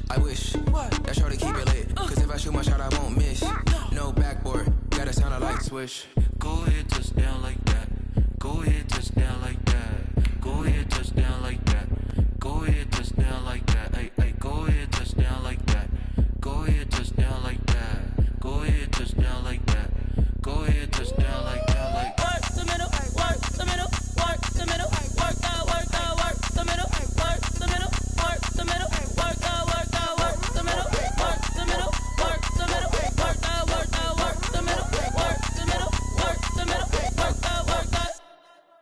I wish that shorty keep it lit. Cause if I shoot my shot, I won't miss. No backboard, gotta sound a light switch. Go ahead, touchdown like that. Go ahead, touchdown like that. Go ahead, touchdown like that. Go ahead, touchdown like that. Hey, hey, go ahead, touchdown like that. Go ahead, touchdown like that. Go ahead, touchdown like that. Go ahead, touchdown like that. Like work the middle, work the middle, work the middle, work out, work out, work the middle, work the middle, work the middle, work out, work out, work the middle, work the middle, work the middle, work out, work out, work the middle, work the middle, work the middle, work out, work out.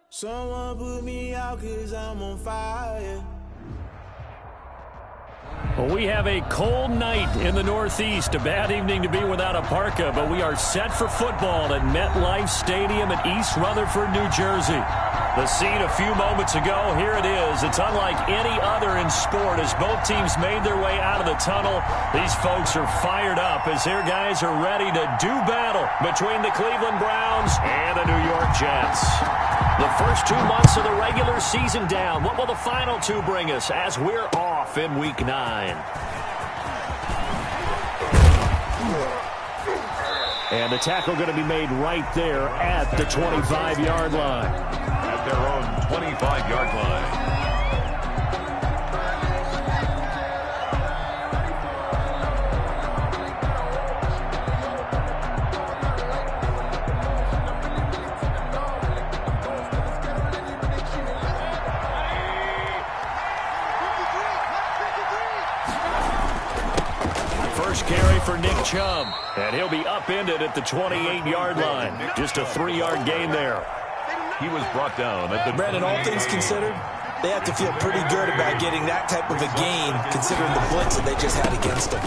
Someone put me out 'cause I'm on fire. Well, we have a cold night in the Northeast. A bad evening to be without a parka, but we are set for football at MetLife Stadium in East Rutherford, New Jersey. The scene a few moments ago, here it is. It's unlike any other in sport as both teams made their way out of the tunnel. These folks are fired up as their guys are ready to do battle between the Cleveland Browns and the New York Jets. The first 2 months of the regular season down. What will the final 2 bring us as we're off in Week 9? And the tackle going to be made right there at the 25-yard line. At their own 25-yard line. First carry for Nick Chubb, and he'll be upended at the 28-yard line. Just a 3-yard gain there. He was brought down at the... Brandon, all things considered, they have to feel pretty good about getting that type of a gain, considering the blitz that they just had against them.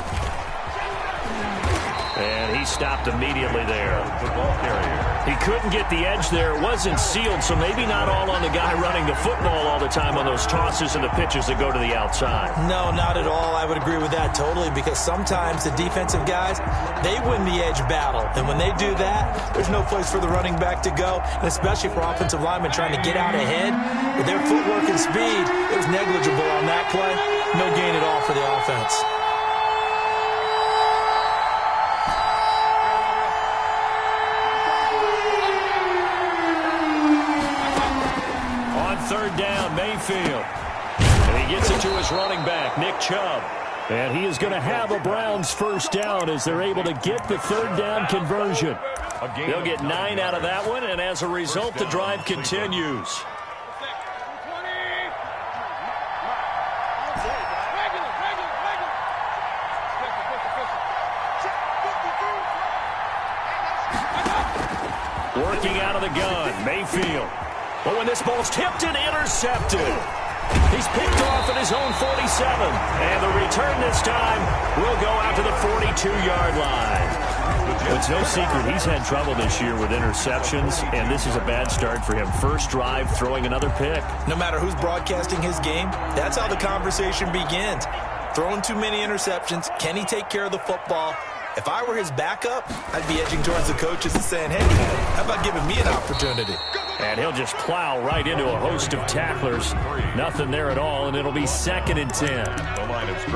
And he stopped immediately there. The ball carrier. He couldn't get the edge there. It wasn't sealed, so maybe not all on the guy running the football all the time on those tosses and the pitches that go to the outside. No, not at all. I would agree with that totally, because sometimes the defensive guys, they win the edge battle. And when they do that, there's no place for the running back to go, and especially for offensive linemen trying to get out ahead. With their footwork and speed, it was negligible on that play. No gain at all for the offense. Third down, Mayfield. And he gets it to his running back, Nick Chubb. And he is going to have a Browns first down as they're able to get the third down conversion. They'll get 9 out of that one, and as a result, the drive continues. Working out of the gun, Mayfield. But when this ball's tipped and intercepted, he's picked off at his own 47. And the return this time will go out to the 42-yard line. It's no secret he's had trouble this year with interceptions, and this is a bad start for him. First drive, throwing another pick. No matter who's broadcasting his game, that's how the conversation begins. Throwing too many interceptions, can he take care of the football? If I were his backup, I'd be edging towards the coaches and saying, hey, how about giving me an opportunity? And he'll just plow right into a host of tacklers. Nothing there at all, and it'll be 2nd and 10.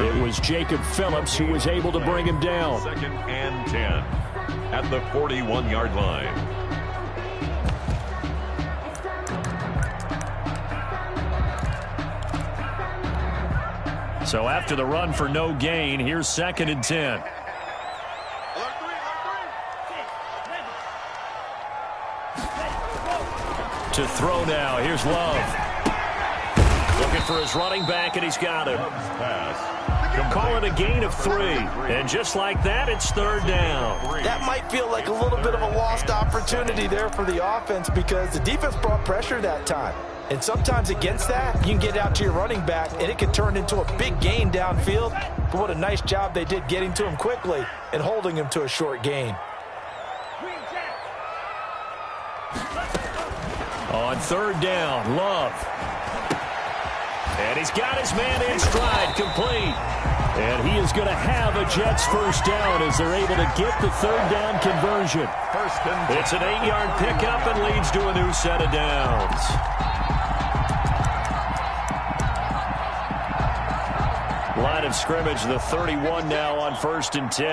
It was Jacob Phillips who was able to bring him down. 2nd and 10 at the 41-yard line. So after the run for no gain, here's 2nd and 10. To throw now. Here's Love. Looking for his running back, and he's got him. Call it a gain of 3. And just like that, it's 3rd down. That might feel like a little bit of a lost opportunity there for the offense because the defense brought pressure that time. And sometimes against that, you can get out to your running back, and it can turn into a big gain downfield. But what a nice job they did getting to him quickly and holding him to a short gain. On 3rd down, Love. And he's got his man in stride, complete. And he is going to have a Jets first down as they're able to get the 3rd down conversion. It's an 8-yard pickup and leads to a new set of downs. Line of of scrimmage, the 31 now on 1st and 10.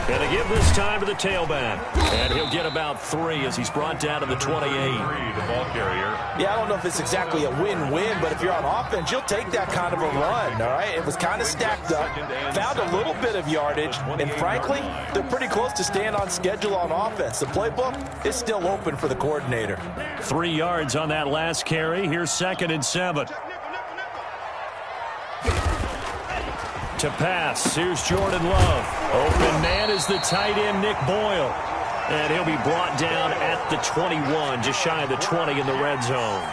And they give this time to the tailback. And he'll get about 3 as he's brought down to the 28. The ball carrier. Yeah, I don't know if it's exactly a win-win, but if you're on offense, you'll take that kind of a run, all right? It was kind of stacked up, found a little bit of yardage, and frankly, they're pretty close to staying on schedule on offense. The playbook is still open for the coordinator. 3 yards on that last carry. Here's 2nd and 7. To pass, here's Jordan Love. Open man is the tight end, Nick Boyle. And he'll be brought down at the 21, just shy of the 20 in the red zone.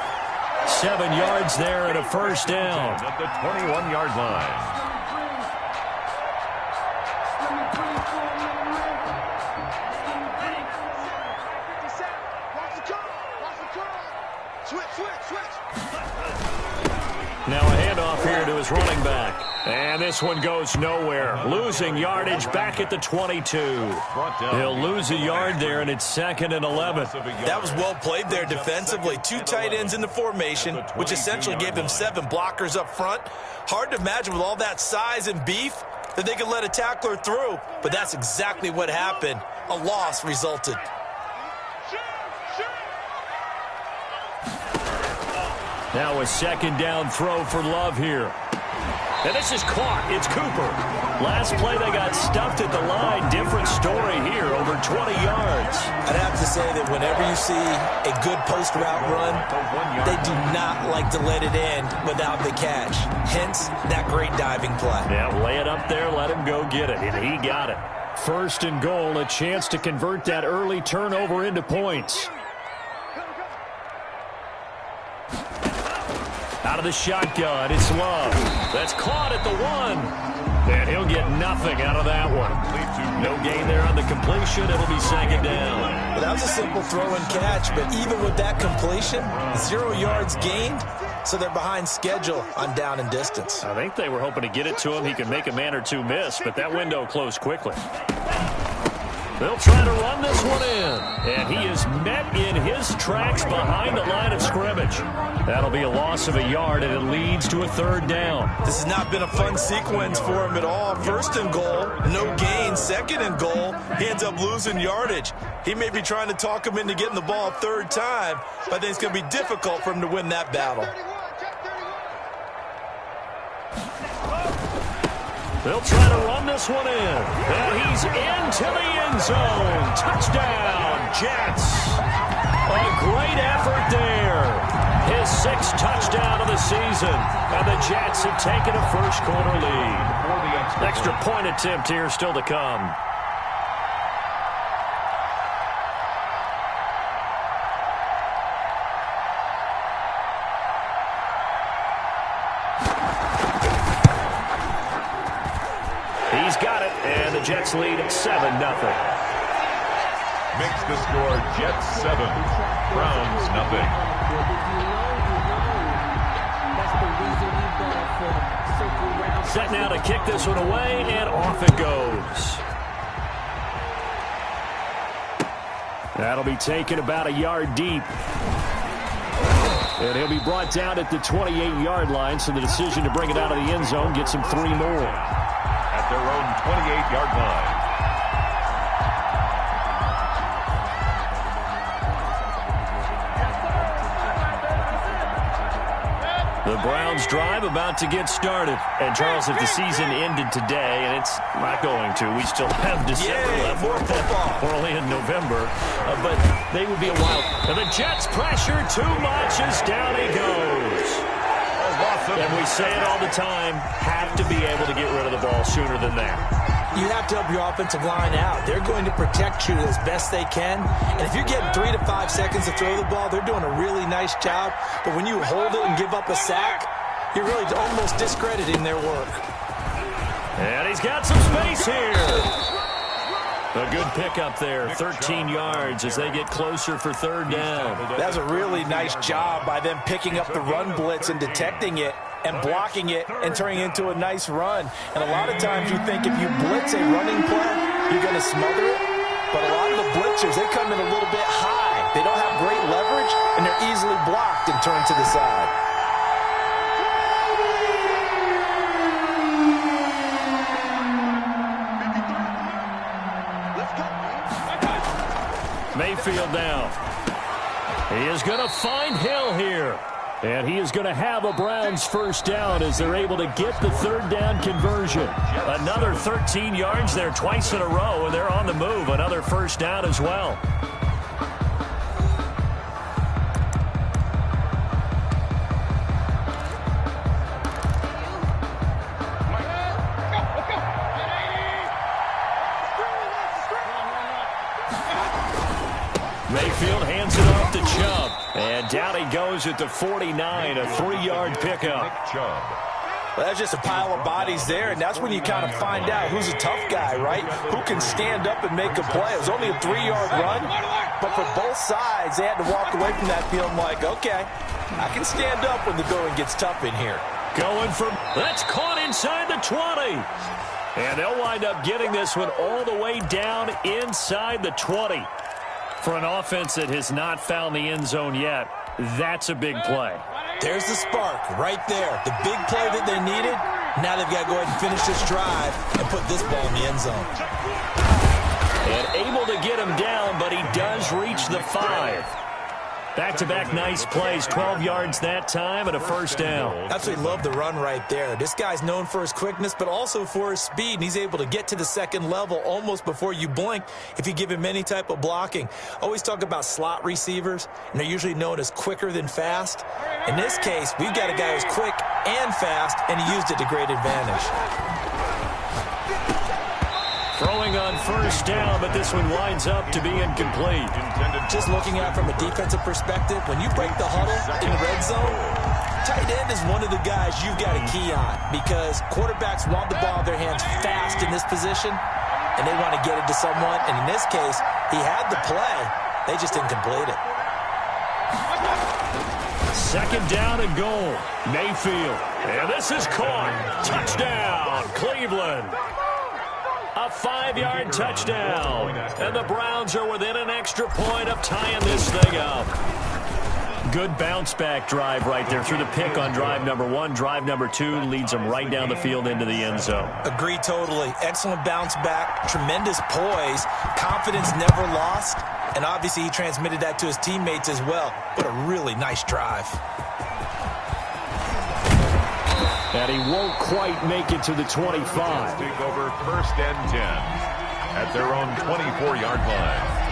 7 yards there and a first down. At the 21-yard line. Now a handoff here to his running back. And this one goes nowhere. Losing yardage back at the 22. He'll lose a yard there, and it's 2nd and 11. That was well played there defensively. 2 tight ends in the formation, which essentially gave them 7 blockers up front. Hard to imagine with all that size and beef that they could let a tackler through, but that's exactly what happened. A loss resulted. Now a 2nd down throw for Love here. And this is caught. It's Cooper. Last play they got stuffed at the line. Different story here, over 20 yards. I'd have to say that whenever you see a good post route run, they do not like to let it end without the catch. Hence, that great diving play. Yeah, lay it up there, let him go get it, and he got it. 1st and goal, a chance to convert that early turnover into points. Out of the shotgun, it's Love. That's caught at the 1. And he'll get nothing out of that one. No gain there on the completion. It'll be 2nd down. Well, that was a simple throw and catch, but even with that completion, 0 yards gained, so they're behind schedule on down and distance. I think they were hoping to get it to him. He could make a man or 2 miss, but that window closed quickly. They'll try to run this one in, and he is met in his tracks behind the line of scrimmage. That'll be a loss of a yard, and it leads to a 3rd down. This has not been a fun sequence for him at all. 1st and goal, no gain. 2nd and goal, he ends up losing yardage. He may be trying to talk him into getting the ball a 3rd time, but I think it's going to be difficult for him to win that battle. They'll try to run this one in. And he's into the end zone. Touchdown, Jets. A great effort there. His 6th touchdown of the season. And the Jets have taken a first-quarter lead. Extra point attempt here still to come. He's got it, and the Jets lead at 7-0. Makes the score Jets 7, Browns nothing. Set now to kick this one away, and off it goes. That'll be taken about a yard deep. And he'll be brought down at the 28-yard line, so the decision to bring it out of the end zone gets him 3 more. At their own 28-yard line. The Browns drive about to get started. And, Charles, if the season ended today, and it's not going to, we still have December left. More football. We're only in November, but they would be a while. And the Jets pressure too much as down he goes. And we say it all the time, have to be able to get rid of the ball sooner than that. You have to help your offensive line out. They're going to protect you as best they can. And if you're getting 3 to 5 seconds to throw the ball, they're doing a really nice job. But when you hold it and give up a sack, you're really almost discrediting their work. And he's got some space here. A good pickup there, 13 yards as they get closer for 3rd down. That's a really nice job by them picking up the run blitz and detecting it and blocking it and turning it into a nice run. And a lot of times you think if you blitz a running play, you're going to smother it. But a lot of the blitzers, they come in a little bit high. They don't have great leverage, and they're easily blocked and turned to the side. backfield now. He is going to find Hill here. And he is going to have a Browns first down as they're able to get the third down conversion. Another 13 yards there twice in a row, and they're on the move. Another first down as well. Mayfield hands it off to Chubb. And down he goes at the 49, a 3-yard pickup. Well, that's just a pile of bodies there, and that's when you kind of find out who's a tough guy, right? Who can stand up and make a play. It was only a 3-yard run, but for both sides, they had to walk away from that feeling like, okay, I can stand up when the going gets tough in here. Going for, that's caught inside the 20. And they'll wind up getting this one all the way down inside the 20. For an offense that has not found the end zone yet, that's a big play. There's the spark right there. The big play that they needed. Now they've got to go ahead and finish this drive and put this ball in the end zone. And able to get him down, but he does reach the 5. Back-to-back nice plays, 12 yards that time and a first down. Absolutely love the run right there. This guy's known for his quickness, but also for his speed, and he's able to get to the second level almost before you blink if you give him any type of blocking. Always talk about slot receivers, and they're usually known as quicker than fast. In this case, we've got a guy who's quick and fast, and he used it to great advantage. Throwing on first down, but this one winds up to be incomplete. Just looking at it from a defensive perspective, when you break the huddle in the red zone, tight end is one of the guys you've got to key on because quarterbacks want the ball in their hands fast in this position, and they want to get it to someone. And in this case, he had the play. They just didn't complete it. Second down and goal. Mayfield. And this is caught. Touchdown, Cleveland. A 5-yard touchdown. And the Browns are within an extra point of tying this thing up. Good bounce-back drive right there through the pick on drive number 1. Drive number 2 leads them right down the field into the end zone. Agree totally. Excellent bounce-back, tremendous poise, confidence never lost, and obviously he transmitted that to his teammates as well. What a really nice drive. And he won't quite make it to the 25. Take over first and 10 at their own 24-yard line.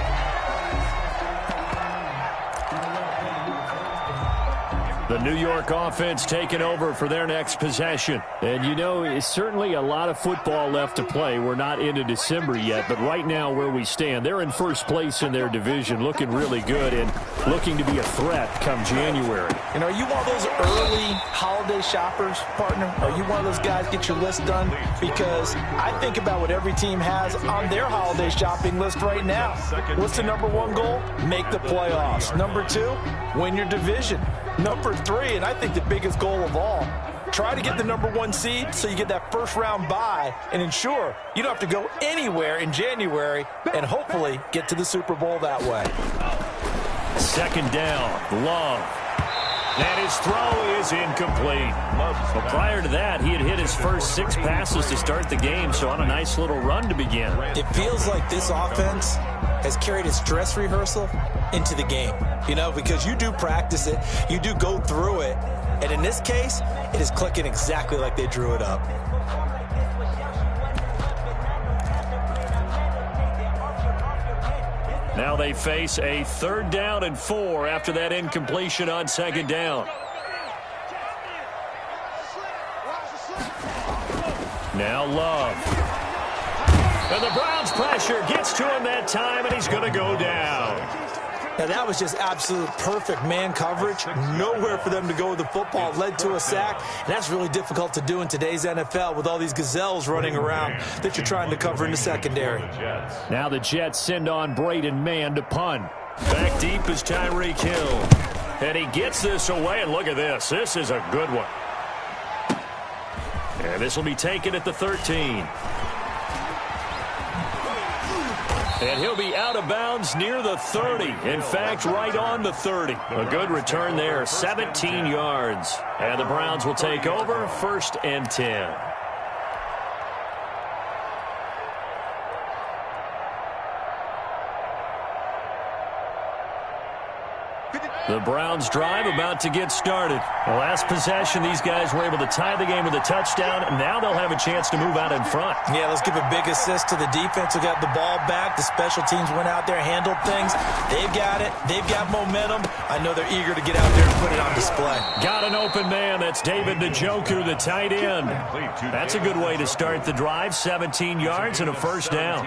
The New York offense taking over for their next possession. And, you know, it's certainly a lot of football left to play. We're not into December yet, but right now where we stand, they're in first place in their division, looking really good and looking to be a threat come January. And are you one of those early holiday shoppers, partner? Are you one of those guys get your list done? Because I think about what every team has on their holiday shopping list right now. What's the number 1 goal? Make the playoffs. Number 2, win your division. Number 3, and I think the biggest goal of all, try to get the number 1 seed so you get that first-round bye and ensure you don't have to go anywhere in January and hopefully get to the Super Bowl that way. Second down, Love. And his throw is incomplete. But prior to that, he had hit his first 6 passes to start the game, so on a nice little run to begin. It feels like this offense has carried its dress rehearsal into the game, you know, because you do practice it, you do go through it, and in this case, it is clicking exactly like they drew it up. Now they face a 3rd down and 4 after that incompletion on 2nd down. Now Love. And the Browns pressure gets to him that time, and he's going to go down. Now that was just absolute perfect man coverage. Nowhere for them to go with the football. It led to a sack, and that's really difficult to do in today's NFL with all these gazelles running around that you're trying to cover in the secondary. Now the Jets send on Braden Mann to punt. Back deep is Tyreek Hill. And he gets this away, and look at this. This is a good one. And this will be taken at the 13. And he'll be out of bounds near the 30. In fact, right on the 30. A good return there, 17 yards. And the Browns will take over, 1st and 10. The Browns drive about to get started. The last possession, these guys were able to tie the game with a touchdown, and now they'll have a chance to move out in front. Yeah, let's give a big assist to the defense who got the ball back. The special teams went out there, handled things. They've got it. They've got momentum. I know they're eager to get out there and put it on display. Got an open man. That's David Njoku, the tight end. That's a good way to start the drive. 17 yards and a first down.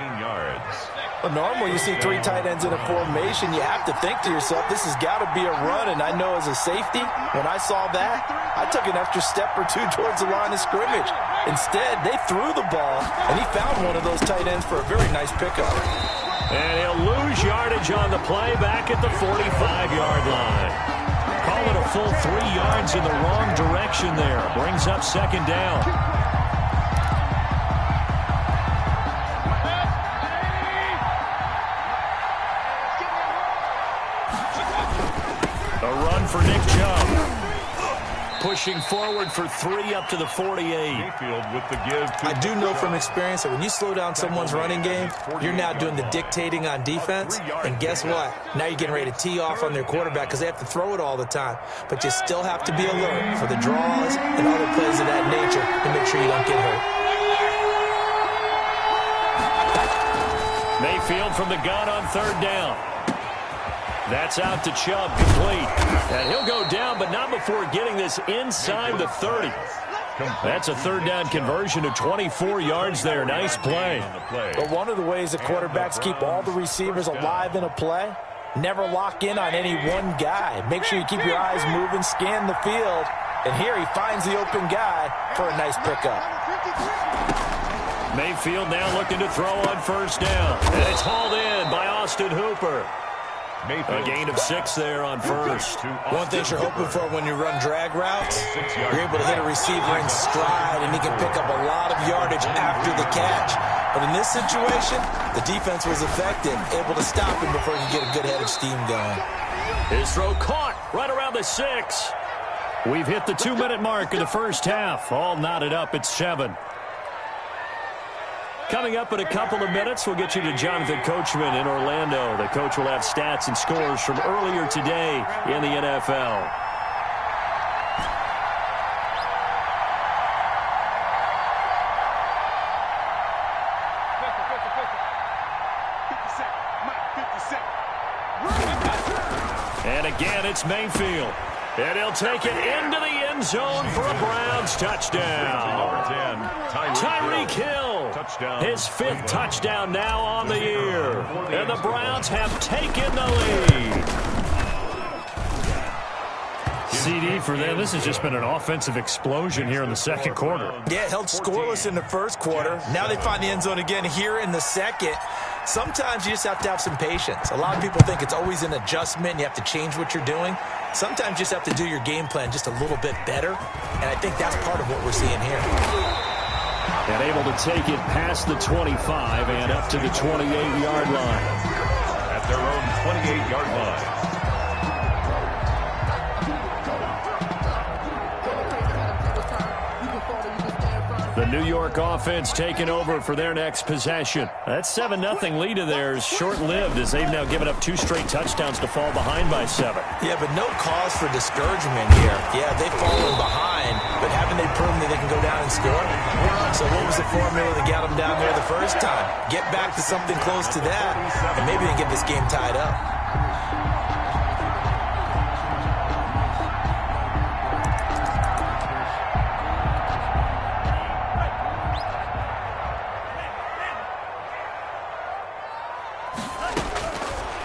Well, normally you see 3 tight ends in a formation. You have to think to yourself, this has got to be a run. And I know as a safety, when I saw that, I took an extra step or 2 towards the line of scrimmage. Instead, they threw the ball, and he found one of those tight ends for a very nice pickup. And he'll lose yardage on the play back at the 45-yard line. Call it a full 3 yards in the wrong direction there. Brings up second down. A run for Nick Chubb. Pushing forward for 3 up to the 48. I do know from experience that when you slow down someone's running game, you're now doing the dictating on defense. And guess what? Now you're getting ready to tee off on their quarterback because they have to throw it all the time. But you still have to be alert for the draws and other plays of that nature to make sure you don't get hurt. Mayfield from the gun on third down. That's out to Chubb, complete. And he'll go down, but not before getting this inside the 30. That's a third down conversion to 24 yards there. Nice play. But one of the ways that quarterbacks keep all the receivers alive in a play, never lock in on any one guy. Make sure you keep your eyes moving, scan the field. And here he finds the open guy for a nice pickup. Mayfield now looking to throw on first down. And it's hauled in by Austin Hooper. A gain of 6 there on first. One thing you're hoping for when you run drag routes, you're able to hit a receiver in stride, and he can pick up a lot of yardage after the catch. But in this situation, the defense was effective, able to stop him before he could get a good head of steam going. His throw caught right around the 6. We've hit the 2-minute mark of the first half. All knotted up at 7. Coming up in a couple of minutes, we'll get you to Jonathan Coachman in Orlando. The coach will have stats and scores from earlier today in the NFL. And again, it's Mayfield. And he'll take it into the end zone for a Browns touchdown. Tyreek Hill. His 5th touchdown now on the year. And the Browns have taken the lead. CD for them. This has just been an offensive explosion here in the second quarter. Yeah, held scoreless in the first quarter. Now they find the end zone again here in the second. Sometimes you just have to have some patience. A lot of people think it's always an adjustment. You have to change what you're doing. Sometimes you just have to do your game plan just a little bit better. And I think that's part of what we're seeing here. And able to take it past the 25 and up to the 28-yard line. At their own 28-yard line. The New York offense taking over for their next possession. That 7-0 lead of theirs short-lived as they've now given up 2 straight touchdowns to fall behind by 7. Yeah, but no cause for discouragement here. Yeah, they've fallen behind, but haven't they proven that they can go down and score? So what was the formula that got them down there the first time? Get back to something close to that, and maybe they get this game tied up.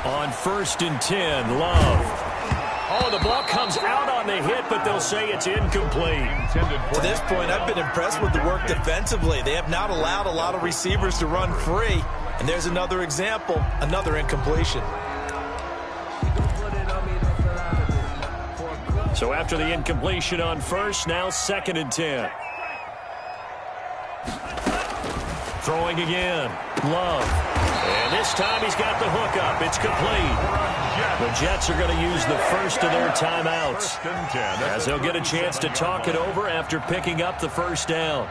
On 1st and 10, Love. Oh, the ball comes out on the hit, but they'll say it's incomplete. To this point, I've been impressed with the work defensively. They have not allowed a lot of receivers to run free. And there's another example, another incompletion. So after the incompletion on first, now 2nd and 10. Throwing again. Love. And this time he's got the hookup. It's complete. The Jets are going to use the first of their timeouts as they'll get a chance to talk it over after picking up the first down.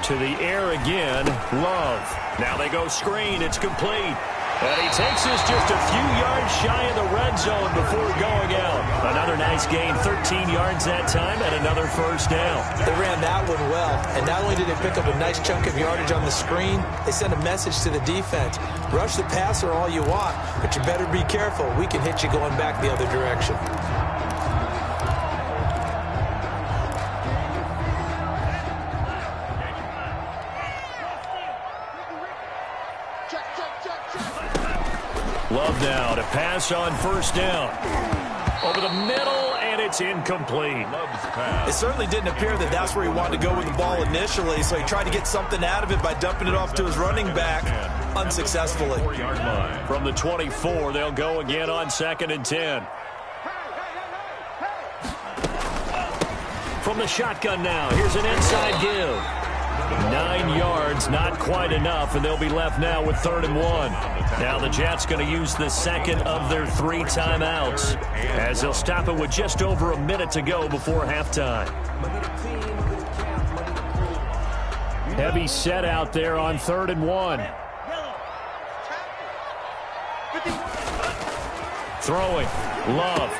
To the air again, Love. Now they go screen. It's complete. And he takes this just a few yards shy of the red zone before going out. Another nice gain, 13 yards that time, and another first down. They ran that one well, and not only did they pick up a nice chunk of yardage on the screen, they sent a message to the defense. Rush the passer all you want, but you better be careful. We can hit you going back the other direction. Love now to pass on first down. Over the middle, and it's incomplete. It certainly didn't appear that that's where he wanted to go with the ball initially, so he tried to get something out of it by dumping it off to his running back unsuccessfully. From the 24, they'll go again on 2nd and 10. From the shotgun now, here's an inside give. 9 yards, not quite enough, and they'll be left now with 3rd and 1. Now the Jets going to use the second of their 3 timeouts as they'll stop it with just over a minute to go before halftime. Heavy set out there on 3rd and 1. Throwing, Love.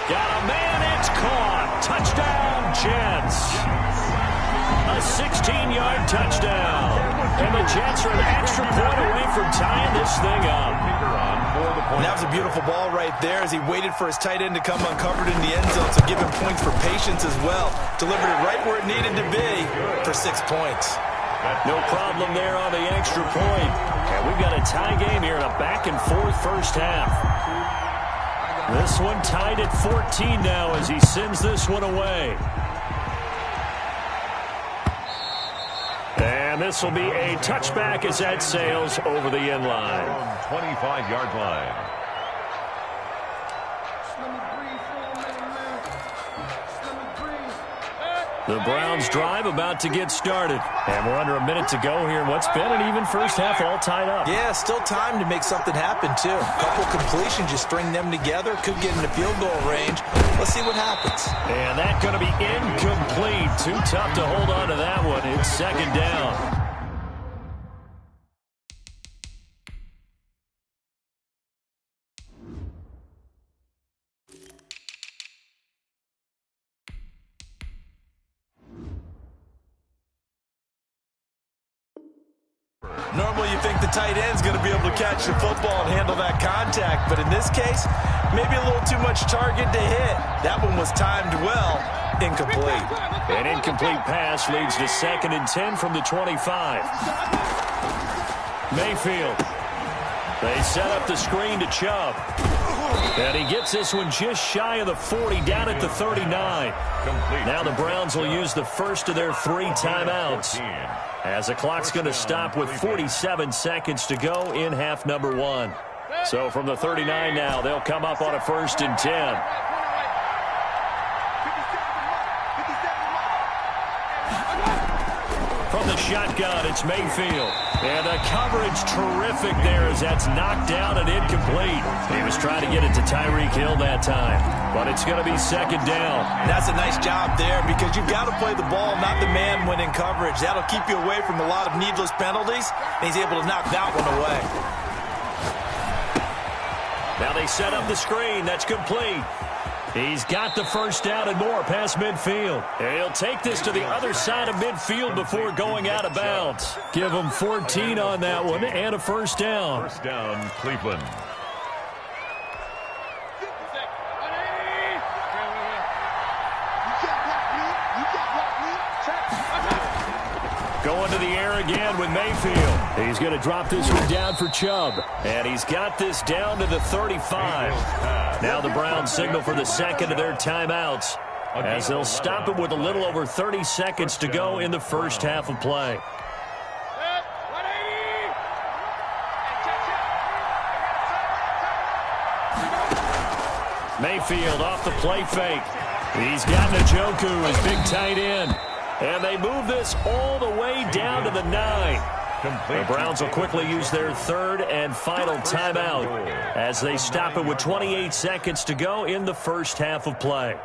Got a man, it's caught. Touchdown, Jets. A 16-yard touchdown. And the Jets are an extra point away from tying this thing up. And that was a beautiful ball right there as he waited for his tight end to come uncovered in the end zone, so give him points for patience as well. Delivered it right where it needed to be for 6 points. No problem there on the extra point. And we've got a tie game here in a back-and-forth first half. This one tied at 14 now as he sends this one away. And this will be a touchback as that sails over the end line. 25-yard line. The Browns drive about to get started. And we're under a minute to go here in what's been an even first half, all tied up. Yeah, still time to make something happen, too. A couple completions, you string them together, could get in the field goal range. Let's see what happens. And that's going to be incomplete. Too tough to hold on to that one. It's 2nd down. Normally you think the tight end's going to be able to catch the football and handle that contact, but in this case, maybe a little too much target to hit. That one was timed well. Incomplete. An incomplete pass leads to 2nd and 10 from the 25. Mayfield. They set up the screen to Chubb. And he gets this one just shy of the 40, down at the 39. Now the Browns will use the first of their 3 timeouts, as the clock's going to stop with 47 seconds to go in half number 1. So from the 39 now, they'll come up on a 1st and 10. From the shotgun, it's Mayfield. And the coverage terrific there as that's knocked down and incomplete. He was trying to get it to Tyreek Hill that time, but it's going to be 2nd down. That's a nice job there because you've got to play the ball, not the man when in coverage. That'll keep you away from a lot of needless penalties, and he's able to knock that one away. Now they set up the screen. That's complete. He's got the first down and more past midfield. And he'll take this to the other side of midfield before going out of bounds. Give him 14 on that one and a first down. First down, Cleveland. Going to the air again with Mayfield. He's going to drop this one down for Chubb. And he's got this down to the 35. Now the Browns signal for the second of their timeouts, as they'll stop it with a little over 30 seconds to go in the first half of play. Mayfield off the play fake. He's got Njoku, his big tight end. And they move this all the way down to the 9. The Browns will quickly use their 3rd and final timeout as they stop it with 28 seconds to go in the first half of play.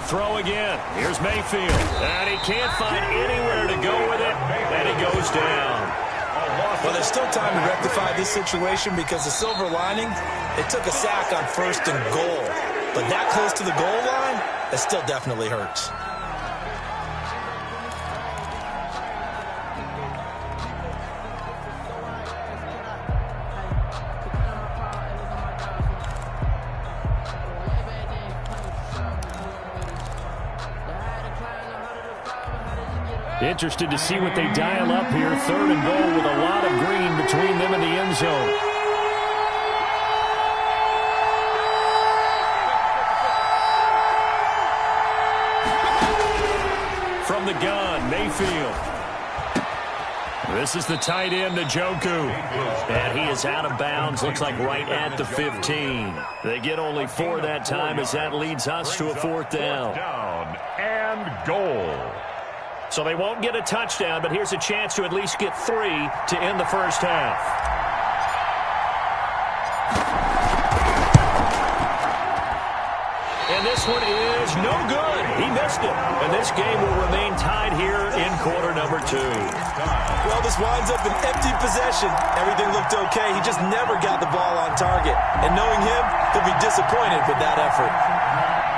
They'll throw again. Here's Mayfield. And he can't find anywhere to go with it. And he goes down. Well, there's still time to rectify this situation because the silver lining, it took a sack on 1st and goal. But that close to the goal line, it still definitely hurts. Interested to see what they dial up here. 3rd and goal with a lot of green between them and the end zone. From the gun, Mayfield. This is the tight end, Njoku. And he is out of bounds. Looks like right at the 15. They get only 4 that time as that leads us to a 4th down. Down and goal. So they won't get a touchdown, but here's a chance to at least get 3 to end the first half. And this one is no good. He missed it. And this game will remain tied here in quarter number 2. Well, this winds up an empty possession. Everything looked okay. He just never got the ball on target. And knowing him, he'll be disappointed with that effort.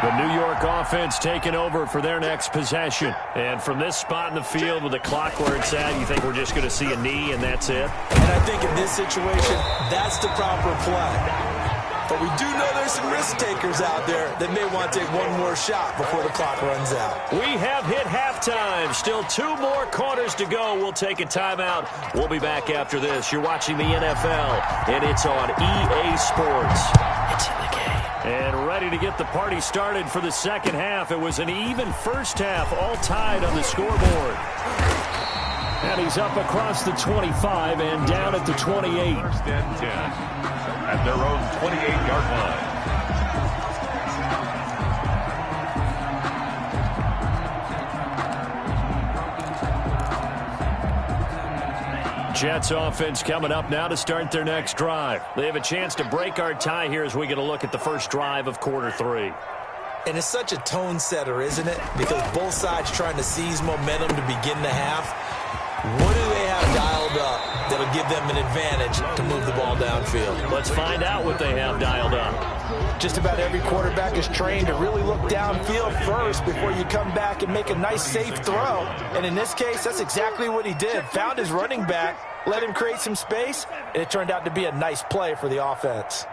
The New York offense taking over for their next possession. And from this spot in the field with the clock where it's at, you think we're just going to see a knee and that's it? And I think in this situation, that's the proper play. But we do know there's some risk takers out there that may want to take one more shot before the clock runs out. We have hit halftime. Still 2 more quarters to go. We'll take a timeout. We'll be back after this. You're watching the NFL, and it's on EA Sports. It's in the game. And ready to get the party started for the second half. It was an even first half, all tied on the scoreboard. And he's up across the 25 and down at the 28. 1st and 10 at their own 28-yard line. Jets offense coming up now to start their next drive. They have a chance to break our tie here as we get a look at the first drive of quarter 3. And it's such a tone setter, isn't it? Because both sides trying to seize momentum to begin the half. What do they have dialed up that'll give them an advantage to move the ball downfield? Let's find out what they have dialed up. Just about every quarterback is trained to really look downfield first before you come back and make a nice, safe throw. And in this case, that's exactly what he did. Found his running back, let him create some space, and it turned out to be a nice play for the offense.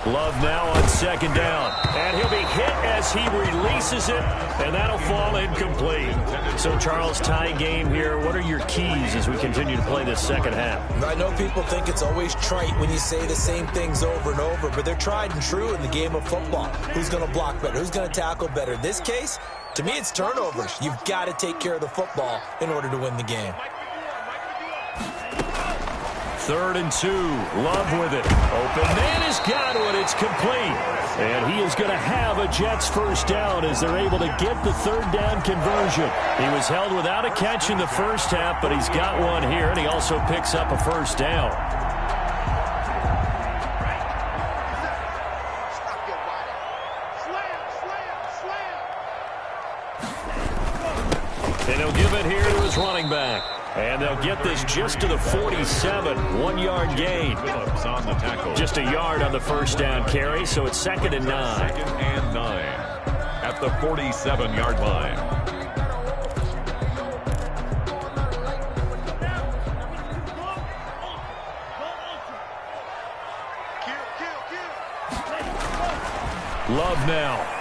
Love now on 2nd down. And he'll be hit as he releases it, and that'll fall incomplete. So, Charles, tie game here. What are your keys as we continue to play this second half? I know people think it's always trite when you say the same things over and over, but they're tried and true in the game of football. Who's going to block better? Who's going to tackle better? In this case, to me, it's turnovers. You've got to take care of the football in order to win the game. 3rd and 2. Love with it. Open man has got one. It's complete. And he is going to have a Jets first down as they're able to get the 3rd down conversion. He was held without a catch in the first half, but he's got one here, and he also picks up a first down. And he'll give it here to his running back. And they'll get this just to the 47, 1-yard gain. Phillips on the tackle. Just a yard on the first down carry, so it's 2nd and 9. 2nd and 9 at the 47-yard line. Love now.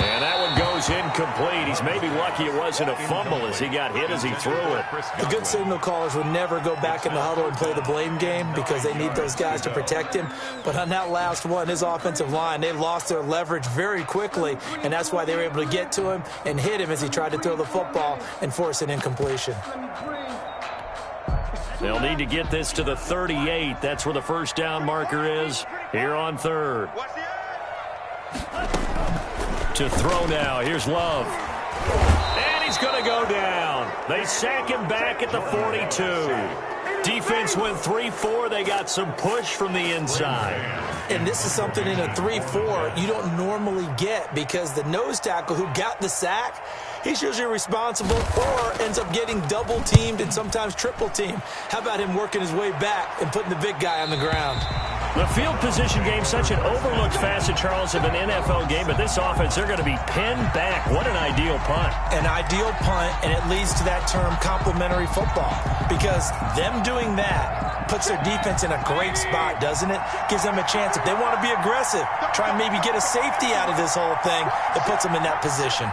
And that one goes incomplete. He's maybe lucky it wasn't a fumble as he got hit as he threw it. The good signal callers would never go back in the huddle and play the blame game because they need those guys to protect him. But on that last one, his offensive line, they lost their leverage very quickly, and that's why they were able to get to him and hit him as he tried to throw the football and force an incompletion. They'll need to get this to the 38. That's where the first down marker is here on 3rd. To throw now. Here's Love. And he's going to go down. They sack him back at the 42. Defense went 3-4. They got some push from the inside. And this is something in a 3-4 you don't normally get because the nose tackle who got the sack, he's usually responsible or ends up getting double-teamed and sometimes triple-teamed. How about him working his way back and putting the big guy on the ground? The field position game, such an overlooked facet, Charles, of an NFL game, but this offense, they're going to be pinned back. What an ideal punt. An ideal punt, and it leads to that term complementary football because them doing that puts their defense in a great spot, doesn't it? Gives them a chance. If they want to be aggressive, try and maybe get a safety out of this whole thing, it puts them in that position.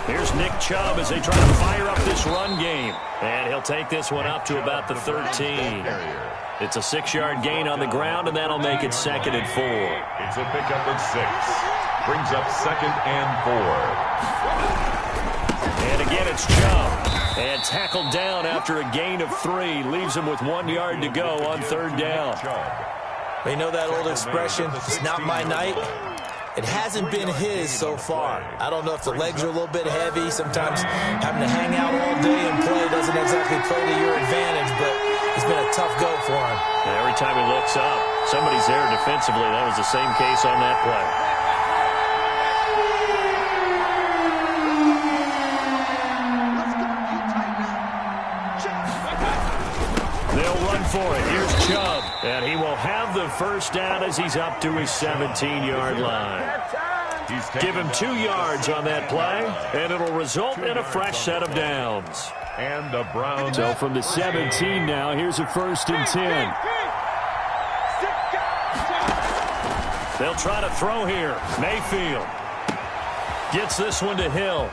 Here's Nick Chubb as they try to fire up this run game. And he'll take this one up to about the 13. It's a 6-yard gain on the ground, and that'll make it 2nd and 4. It's a pickup of 6. Brings up 2nd and 4. And again, it's Chubb. And tackled down after a gain of 3. Leaves him with 1 yard to go on 3rd down. You know that old expression, it's not my night? It hasn't been his so far. I don't know if the legs are a little bit heavy. Sometimes having to hang out all day and play doesn't exactly play to your advantage, but it's been a tough go for him. And every time he looks up, somebody's there defensively. That was the same case on that play. They'll run for it. Here's Chubb. And he will have the first down as he's up to his 17-yard line. Give him 2 yards on that play, and it'll result in a fresh set of downs. And the Browns. So from the 17 now, here's a 1st and 10. They'll try to throw here. Mayfield gets this one to Hill.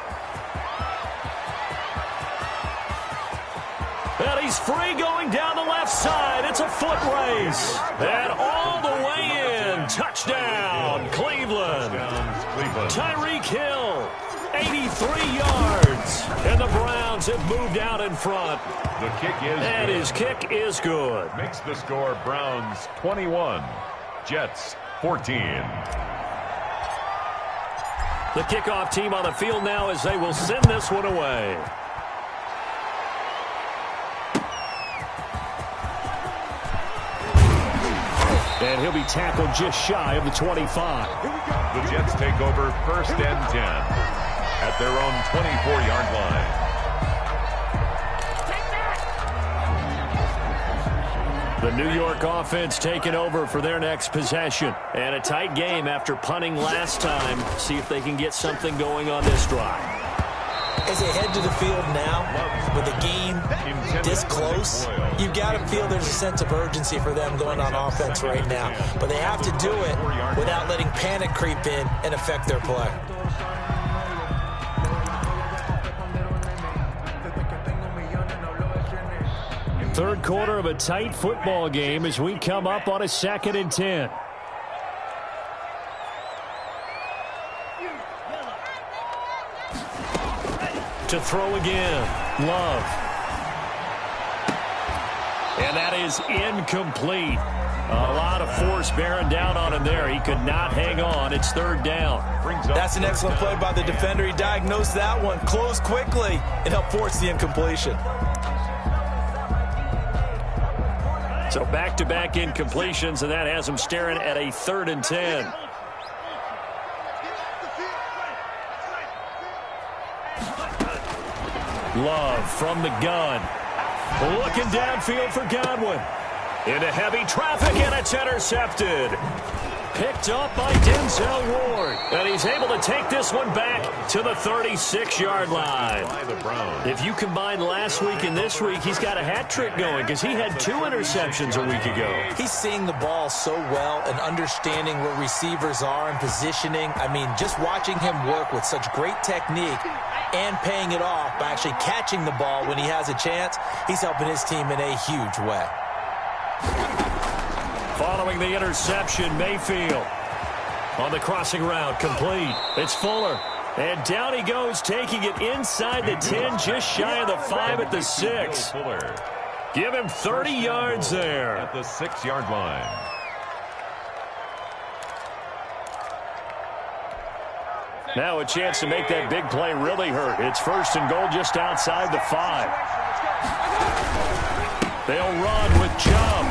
And he's free going down the left side. It's a foot race. And all the way in. Touchdown, Cleveland. Tyreek Hill, 83 yards. And the Browns have moved out in front. The kick is and good. His kick is good. Makes the score Browns 21, Jets 14. The kickoff team on the field now as they will send this one away. And he'll be tackled just shy of the 25. The Jets take over 1st and 10 at their own 24-yard line. The New York offense taking over for their next possession. And a tight game after punting last time. See if they can get something going on this drive. As they head to the field now, with the game this close, you've got to feel there's a sense of urgency for them going on offense right now. But they have to do it without letting panic creep in and affect their play. Third quarter of a tight football game as we come up on a 2nd and 10. To throw again, Love. And that is incomplete. A lot of force bearing down on him there. He could not hang on. It's 3rd down. That's an excellent play by the defender. He diagnosed that one, closed quickly, and helped force the incompletion. So back-to-back incompletions, and that has him staring at a 3rd and 10. Love from the gun. Looking downfield for Godwin. Into heavy traffic, and it's intercepted. Picked up by Denzel Ward. And he's able to take this one back to the 36-yard line. If you combine last week and this week, he's got a hat trick going because he had 2 interceptions a week ago. He's seeing the ball so well and understanding where receivers are and positioning. I mean, just watching him work with such great technique and paying it off by actually catching the ball when he has a chance, he's helping his team in a huge way. Following the interception, Mayfield on the crossing route, complete. It's Fuller. And down he goes, taking it inside the 10, just shy of the 5 at the 6. Give him 30 yards there. At the 6-yard line. Now a chance to make that big play really hurt. It's 1st and goal just outside the 5. They'll run with Chubb.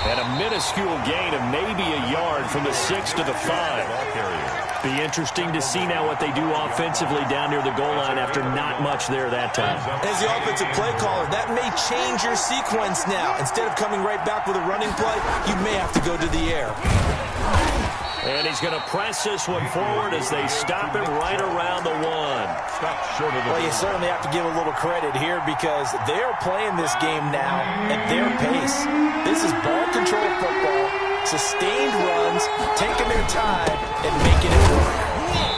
And a minuscule gain of maybe a yard from the 6 to the 5. Be interesting to see now what they do offensively down near the goal line after not much there that time. As the offensive play caller, that may change your sequence now. Instead of coming right back with a running play, you may have to go to the air. And he's going to press this one forward as they stop him right around the 1. Stop short of the Well, you certainly have to give a little credit here because they're playing this game now at their pace. This is ball control football, sustained runs, taking their time, and making it work.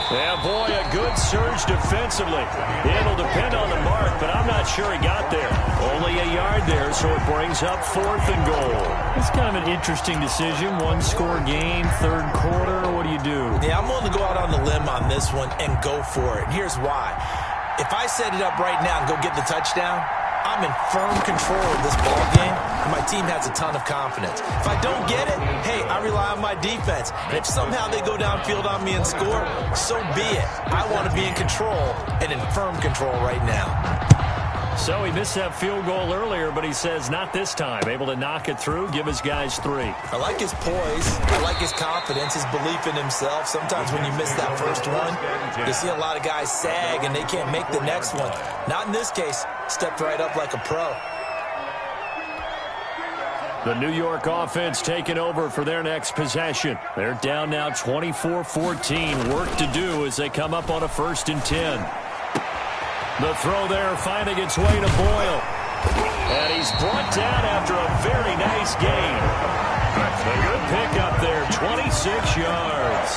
Yeah, boy, a good surge defensively. It'll depend on the mark, but I'm not sure he got there. Only a yard there, so it brings up 4th and goal. It's kind of an interesting decision. 1-score game, 3rd quarter. What do you do? Yeah, I'm willing to go out on the limb on this one and go for it. Here's why. If I set it up right now and go get the touchdown, I'm in firm control of this ball game, and my team has a ton of confidence. If I don't get it, hey, I rely on my defense. And if somehow they go downfield on me and score, so be it. I want to be in control and in firm control right now. So he missed that field goal earlier, but he says not this time. Able to knock it through, give his guys 3. I like his poise. I like his confidence, his belief in himself. Sometimes when you miss that first one, you see a lot of guys sag and they can't make the next one. Not in this case. Stepped right up like a pro. The New York offense taking over for their next possession. They're down now 24-14. Work to do as they come up on a 1st and 10. The throw there finding its way to Boyle. And he's brought down after a very nice gain. A good pickup there, 26 yards.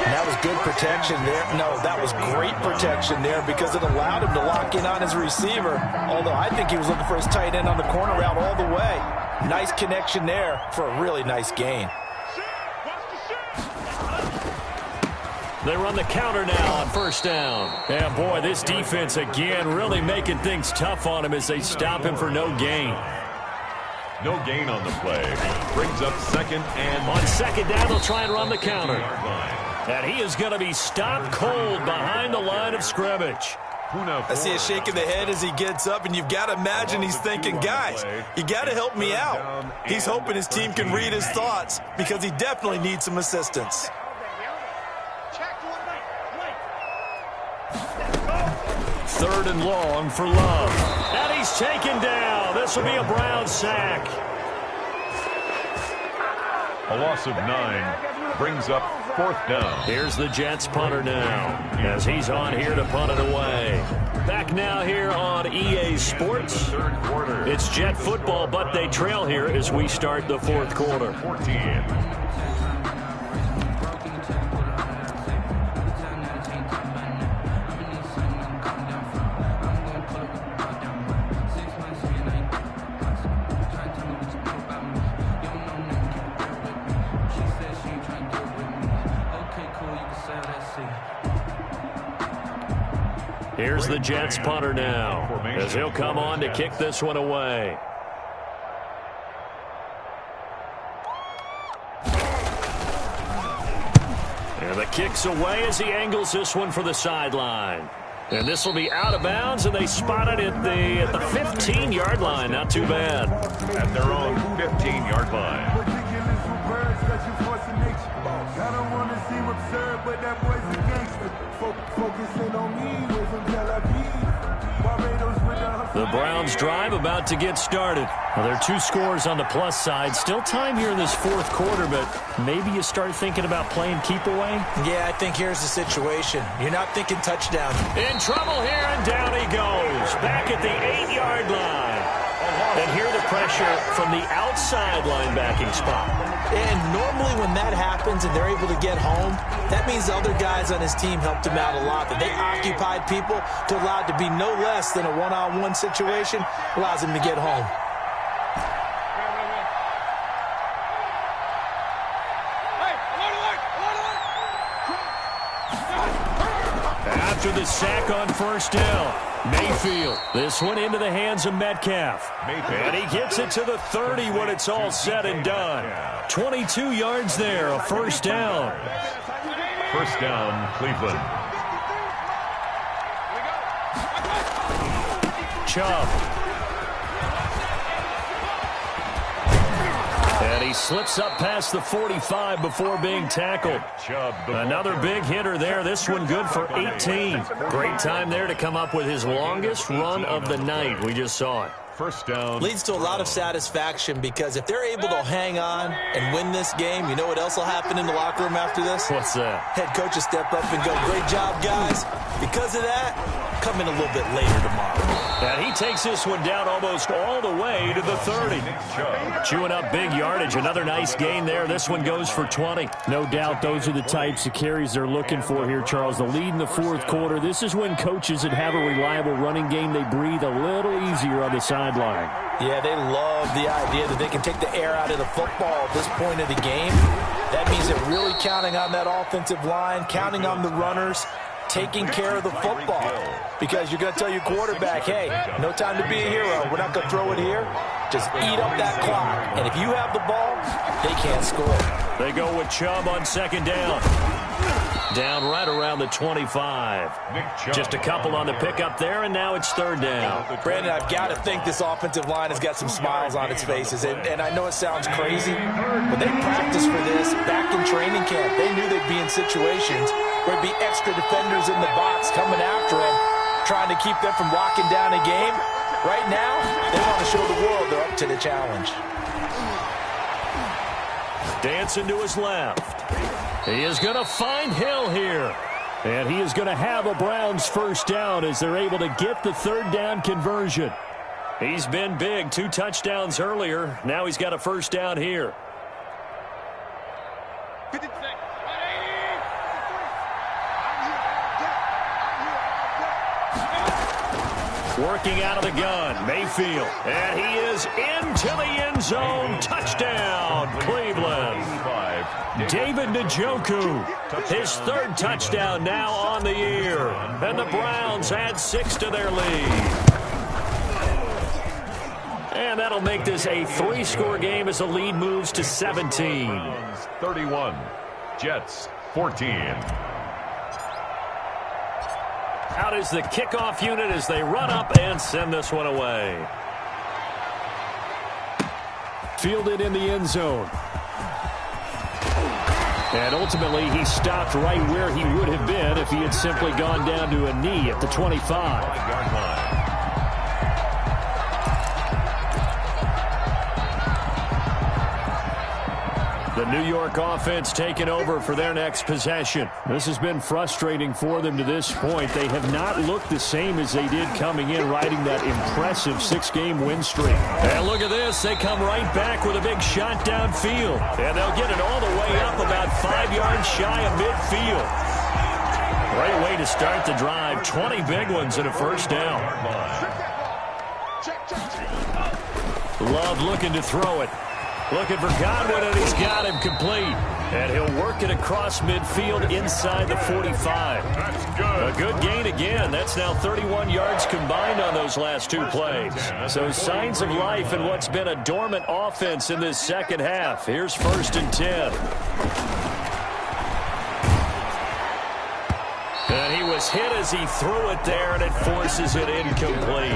And that was good protection there. No, that was great protection there because it allowed him to lock in on his receiver. Although I think he was looking for his tight end on the corner route all the way. Nice connection there for a really nice gain. They run the counter now on 1st down. And boy, this defense again really making things tough on him as they stop him for no gain. No gain on the play. Brings up 2nd and... On 2nd down, they'll try and run the counter. And he is going to be stopped cold behind the line of scrimmage. I see a shake of the head as he gets up, and you've got to imagine he's thinking, guys, you got to help me out. He's hoping his team can read his thoughts because he definitely needs some assistance. 3rd and long for Love. And he's taken down. This will be a Brown sack. A loss of 9 brings up 4th down. Here's the Jets punter now as he's on here to punt it away. Back now here on EA Sports. It's Jet football, but they trail here as we start the 4th quarter. 14. Here's the Jets punter now as he'll come on to kick this one away. And the kick's away as he angles this one for the sideline. And this will be out of bounds, and they spot it at the 15-yard line. Not too bad. At their own 15-yard line. I don't want to seem absurd, but that boy's a gangster. Focusing on me with some Tel Aviv. Barbados with the Browns drive about to get started. Well, there are 2 scores on the plus side. Still time here in this 4th quarter, but maybe you start thinking about playing keep away? Yeah, I think here's the situation. You're not thinking touchdown. In trouble here, and down he goes. Back at the 8-yard line. And here the pressure from the outside linebacking spot. And normally when that happens and they're able to get home, that means the other guys on his team helped him out a lot. That they occupied people to allow it to be no less than a one-on-one situation, allows him to get home. After the sack on 1st down, Mayfield. This one into the hands of Metcalf. And he gets it to the 30 when it's all said and done. 22 yards there, a 1st down. 1st down, Cleveland. Chubb. And he slips up past the 45 before being tackled. Another big hitter there. This one good for 18. Great time there to come up with his longest run of the night. We just saw it. First down. Leads to a lot of satisfaction because if they're able to hang on and win this game, you know what else will happen in the locker room after this? What's that? Head coach will step up and go, great job, guys. Because of that, come in a little bit later tomorrow. And he takes this one down almost all the way to the 30. Chewing up big yardage. Another nice gain there. This one goes for 20. No doubt those are the types of carries they're looking for here, Charles. The lead in the fourth quarter. This is when coaches that have a reliable running game, they breathe a little easier on the sideline. Yeah, they love the idea that they can take the air out of the football at this point of the game. That means they're really counting on that offensive line, counting on the runners, taking care of the football. Because you're going to tell your quarterback, hey, no time to be a hero. We're not going to throw it here. Just eat up that clock. And if you have the ball, they can't score. They go with Chubb on second down. Down right around the 25. Just a couple on the pickup there, and now it's third down. Brandon, I've got to think this offensive line has got some smiles on its faces. And I know it sounds crazy, but they practiced for this back in training camp. They knew they'd be in situations where there'd be extra defenders in the box coming after them, trying to keep them from locking down a game. Right now, they want to show the world they're up to the challenge. Dancing to his left. He is going to find Hill here. And he is going to have a Browns first down as they're able to get the third down conversion. He's been big. 2 touchdowns earlier. Now he's got a first down here. Working out of the gun, Mayfield. And he is into the end zone. Touchdown, Cleveland. David Njoku, his third touchdown now on the year. And the Browns add 6 to their lead. And that'll make this a 3-score game as the lead moves to 17. 31, Jets 14. Out is the kickoff unit as they run up and send this one away. Fielded in the end zone. And ultimately, he stopped right where he would have been if he had simply gone down to a knee at the 25. The New York offense taking over for their next possession. This has been frustrating for them to this point. They have not looked the same as they did coming in, riding that impressive 6-game win streak. And look at this. They come right back with a big shot downfield. And they'll get it all the way up about 5 yards shy of midfield. Great way to start the drive. 20 big ones and a first down. Love looking to throw it. Looking for Godwin, and he's got him complete. And he'll work it across midfield inside the 45. That's good. A good gain again. That's now 31 yards combined on those last 2 plays. So signs of life in what's been a dormant offense in this second half. Here's 1st and 10. And he was hit as he threw it there, and it forces it incomplete.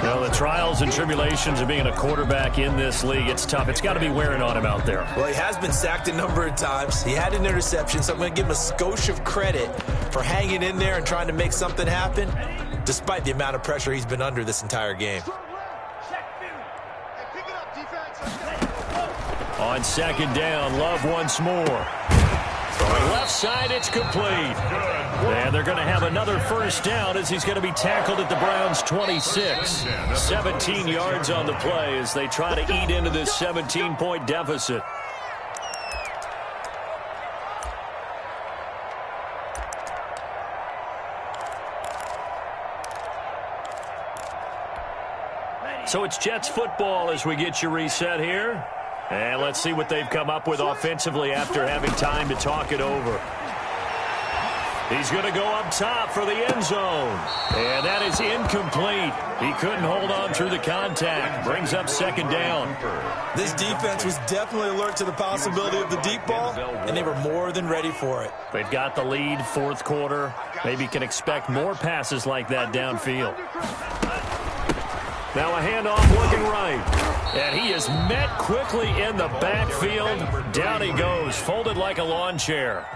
Well, the trials and tribulations of being a quarterback in this league, it's tough. It's got to be wearing on him out there. Well, he has been sacked a number of times. He had an interception, so I'm going to give him a skosh of credit for hanging in there and trying to make something happen, despite the amount of pressure he's been under this entire game. On second down, Love once more. Throwing left side, it's complete. And they're going to have another first down as he's going to be tackled at the Browns' 26. 17 yards on the play as they try to eat into this 17-point deficit. So it's Jets football as we get you reset here. And let's see what they've come up with offensively after having time to talk it over. He's going to go up top for the end zone. And that is incomplete. He couldn't hold on through the contact. Brings up second down. This defense was definitely alert to the possibility of the deep ball, and they were more than ready for it. They've got the lead, 4th quarter. Maybe can expect more passes like that downfield. Now a handoff looking right. And he is met quickly in the backfield. Down he goes, folded like a lawn chair.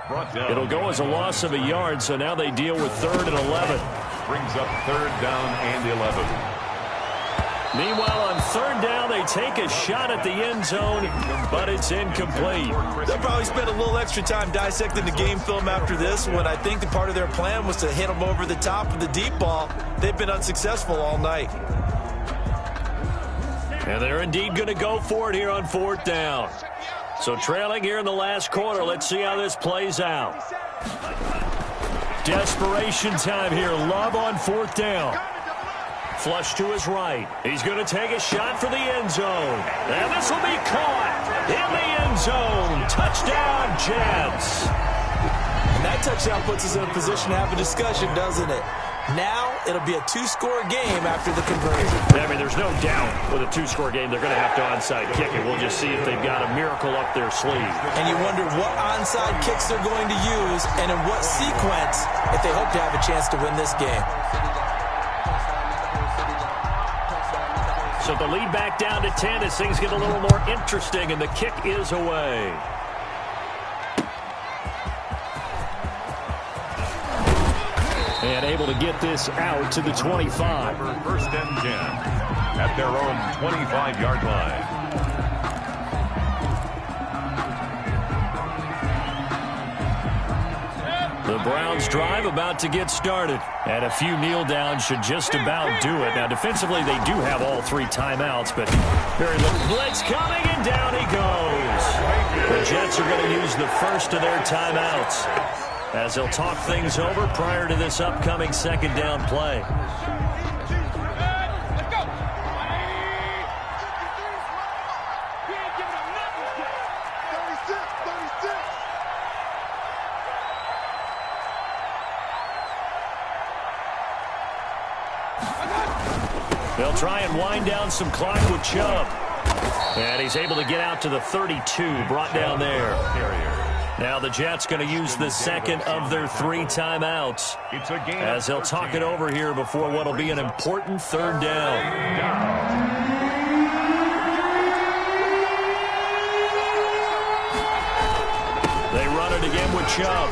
It'll go as a loss of a yard, so now they deal with 3rd and 11. Brings up 3rd down and 11. Meanwhile, on 3rd down, they take a shot at the end zone, but it's incomplete. They'll probably spend a little extra time dissecting the game film after this one. I think the part of their plan was to hit them over the top with the deep ball. They've been unsuccessful all night. And they're indeed going to go for it here on 4th down. So trailing here in the last quarter. Let's see how this plays out. Desperation time here. Love on 4th down. Flush to his right. He's going to take a shot for the end zone. And this will be caught in the end zone. Touchdown, Jets. And that touchdown puts us in a position to have a discussion, doesn't it? Now it'll be a 2-score game after the conversion. I mean, there's no doubt with a 2-score game they're going to have to onside kick it. We'll just see if they've got a miracle up their sleeve. And you wonder what onside kicks they're going to use and in what sequence if they hope to have a chance to win this game. So the lead back down to 10 as things get a little more interesting, and the kick is away. And able to get this out to the 25. 1st and 10 at their own 25-yard line. The Browns drive about to get started. And a few kneel downs should just about do it. Now, defensively, they do have all 3 timeouts, but very little blitz coming, and down he goes. The Jets are going to use the first of their timeouts as they'll talk things over prior to this upcoming 2nd down play. They'll try and wind down some clock with Chubb. And he's able to get out to the 32, brought down there. Now the Jets going to use the 2nd of their 3 timeouts as they'll talk it over here before what will be an important 3rd down. They run it again with Chubb.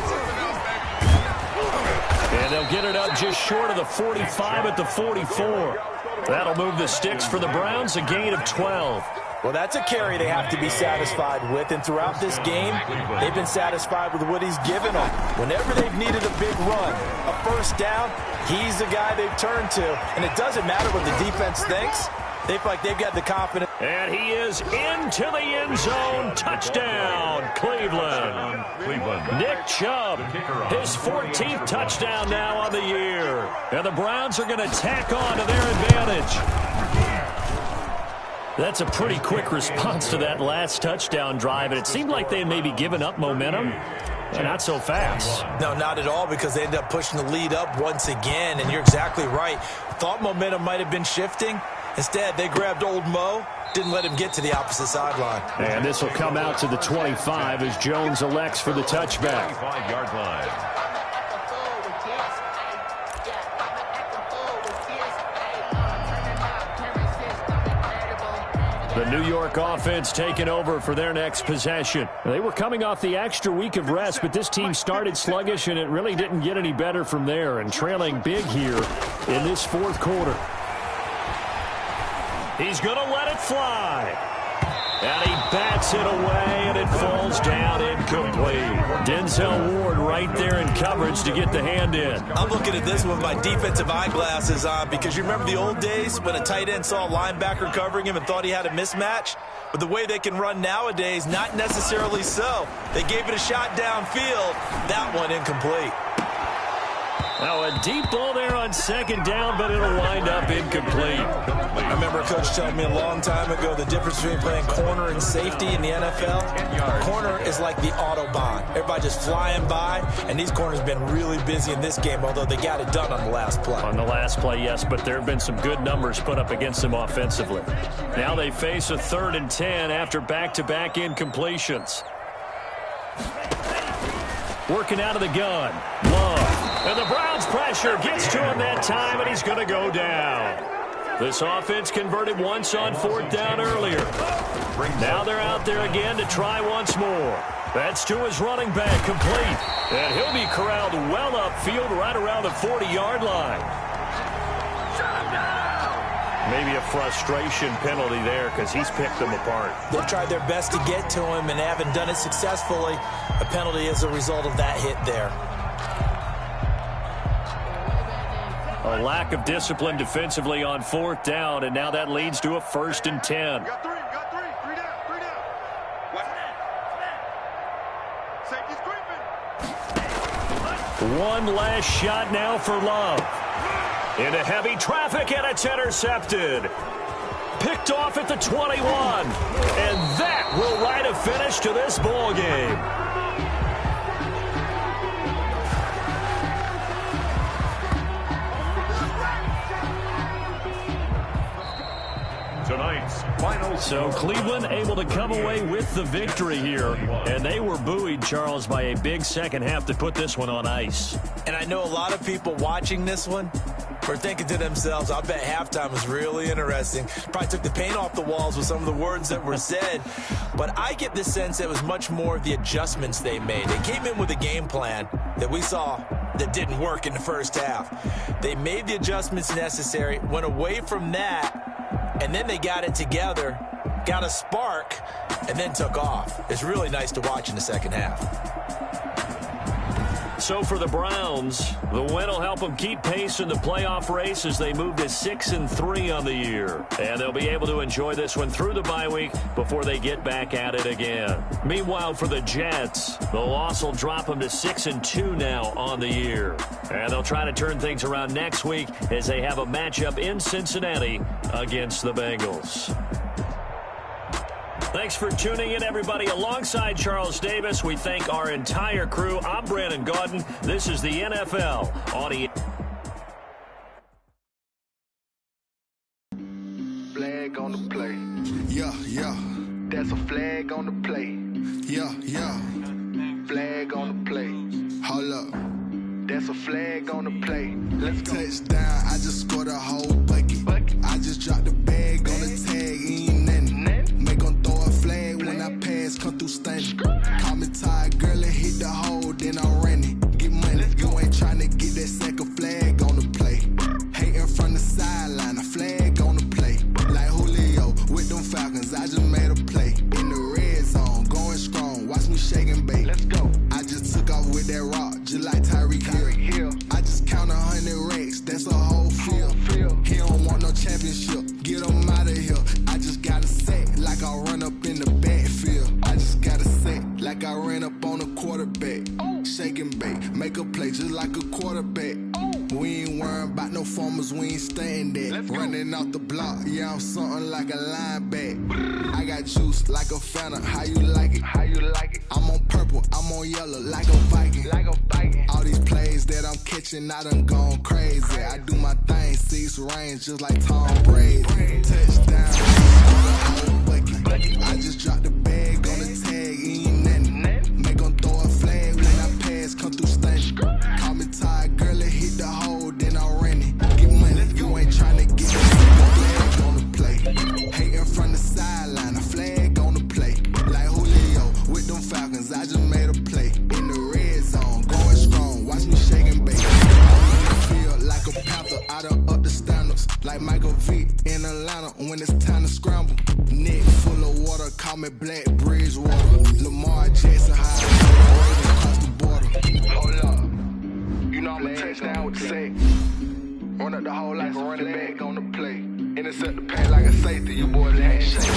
And they'll get it up just short of the 45 at the 44. That'll move the sticks for the Browns, a gain of 12. Well, that's a carry they have to be satisfied with, and throughout this game, they've been satisfied with what he's given them. Whenever they've needed a big run, a 1st down, he's the guy they've turned to, and it doesn't matter what the defense thinks. They feel like they've got the confidence. And he is into the end zone. Touchdown, Cleveland. Nick Chubb, his 14th touchdown now on the year. And the Browns are going to tack on to their advantage. That's a pretty quick response to that last touchdown drive, and it seemed like they had maybe given up momentum. Not so fast. No, not at all, because they ended up pushing the lead up once again, and you're exactly right. Thought momentum might have been shifting. Instead, they grabbed old Mo, didn't let him get to the opposite sideline. And this will come out to the 25 as Jones elects for the touchback. 25-yard line. The New York offense taking over for their next possession. They were coming off the extra week of rest, but this team started sluggish, and it really didn't get any better from there, and trailing big here in this 4th quarter. He's going to let it fly. And he bats it away, and it falls down incomplete. Denzel Ward right there in coverage to get the hand in. I'm looking at this with my defensive eyeglasses on, because you remember the old days when a tight end saw a linebacker covering him and thought he had a mismatch? But the way they can run nowadays, not necessarily so. They gave it a shot downfield. That one incomplete. Now a deep ball there on 2nd down, but it'll wind up incomplete. I remember a coach telling me a long time ago the difference between playing corner and safety in the NFL. Corner is like the Autobahn. Everybody just flying by, and these corners have been really busy in this game, although they got it done on the last play. On the last play, yes, but there have been some good numbers put up against them offensively. Now they face a 3rd and 10 after back-to-back incompletions. Working out of the gun. Love. And the Browns pressure gets to him that time, and he's going to go down. This offense converted once on 4th down earlier. Now they're out there again to try once more. That's to his running back, complete. And he'll be corralled well upfield right around the 40-yard line. Maybe a frustration penalty there because he's picked them apart. They've tried their best to get to him and haven't done it successfully. A penalty as a result of that hit there. A lack of discipline defensively on 4th down, and now that leads to a 1st and 10. Got three down. Watch that. Safety's creeping. One last shot now for Love. Into heavy traffic, and it's intercepted. Picked off at the 21. And that will write a finish to this ball game. Tonight's final. So Cleveland able to come away with the victory here. And they were buoyed, Charles, by a big second half to put this one on ice. And I know a lot of people watching this one were thinking to themselves, I bet halftime was really interesting. Probably took the paint off the walls with some of the words that were said. But I get the sense it was much more of the adjustments they made. They came in with a game plan that we saw that didn't work in the first half. They made the adjustments necessary, went away from that, and then they got it together, got a spark, and then took off. It's really nice to watch in the second half. So for the Browns, the win will help them keep pace in the playoff race as they move to 6-3 on the year. And they'll be able to enjoy this one through the bye week before they get back at it again. Meanwhile, for the Jets, the loss will drop them to 6-2 now on the year. And they'll try to turn things around next week as they have a matchup in Cincinnati against the Bengals. Thanks for tuning in, everybody. Alongside Charles Davis, we thank our entire crew. I'm Brandon Gaudin. This is the NFL on Flag on the play. Yeah. That's a flag on the play. Yeah. Flag on the play. Hold up. That's a flag on the play. Let's go. Touchdown. I just scored a whole bucket. I just dropped the bag on the tag. Ain't nothing. Make them throw a flag when I pass. Come through stunning. Call me tired, girl, and hit the hole. Then I'm running. Get money. You ain't trying to get that second flag on the play. Hating from the sideline. A flag on the play. Like Julio with them Falcons. I just made a play. In the red zone. Going strong. Watch me shake and bake. Let's go. I just took off with that rock. Just like Tyreek Hill. I just count 100 racks. That's a whole field. He don't want no championship. Get him out of here. I just got to set like I run up in the backfield. I just got to set like I ran up on a quarterback. Shake and bake. Make a play just like a quarterback. We ain't worrying about no formers. We ain't staying there. Running off the block. Yeah, I'm something like a linebacker. I got juice like a Fanta. How you like it? I'm on purple. I'm on yellow like a Viking. All these plays that I'm catching, I done gone crazy. I do my thing, 6 range just like Tom Brady. Touchdown. I just dropped the bag on the tag. Ain't nothing. Make them throw a flag when I pass. Come through stunning. Call me tired, girl, and hit the hole. Then I'm running. Get money. You ain't trying to get that flag on the play. Hating from the sideline. A flag on the play. Like Julio with them Falcons. I just made a play. In the red zone. Going strong. Watch me shake and bake. Feel like a panther. I done up the standards. Like Michael Vick in Atlanta when it's time to scramble. Neck full of water. Call me Black Bridgewater. Lamar Jackson high. Across the border. Hold up. You know I'm a touchdown with the sack. Run up the hole like a running back on the play. Intercept the pass like a safety. You boys ain't shake.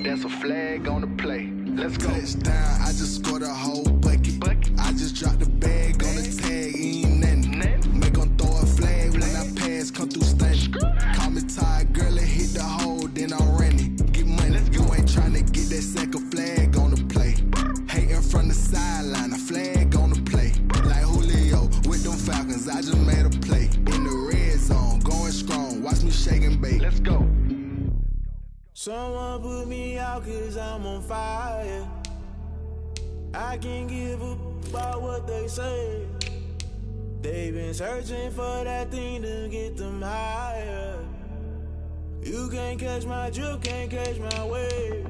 That's a flag on the play. Let's go. Touchdown. I just scored a whole bucket. I just dropped the bag on the tag. Ain't nothing. Make them throw a flag when I pass. Come through stunning. Call me tired, girl, and hit the hole. Then I'm running. Get money. You ain't trying to get that second flag on the play. Hating from the sideline. A flag on the play. Like Julio with them Falcons. I just made a play. In the red zone. Going strong. Watch me shake and bake. Let's go. Someone put me out 'cause I'm on fire. I can't give up about what they say. They been searching for that thing to get them higher. You can't catch my drift, can't catch my wave.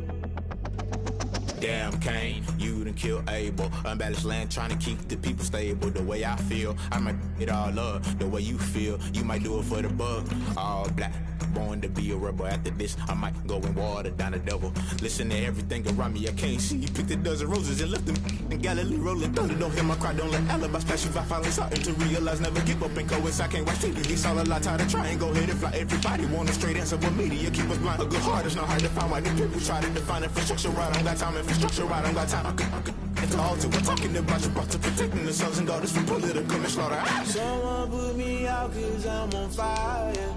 Damn, Kane, you done killed Abel. Unbalanced land, trying to keep the people stable. The way I feel, I might it all up. The way you feel, you might do it for the bug. All black, born to be a rebel. After this, I might go and water down the devil. Listen to everything around me, I can't see. Picked a dozen roses and left them in Galilee rolling thunder. Don't hear my cry, don't let alibis pass you. I finally starting to realize, never give up and coincide. Can't watch TV, it's all a lot. Tired of trying, go ahead and fly. Everybody want a straight answer, but media keep us blind. A good heart is not hard to find. Why the people try to define infrastructure right? I don't got time, infrastructure right, I don't got time. I could it's all to we're talking about you, brought to protecting the sons and daughters from political and slaughter. Someone put me out cause I'm on fire.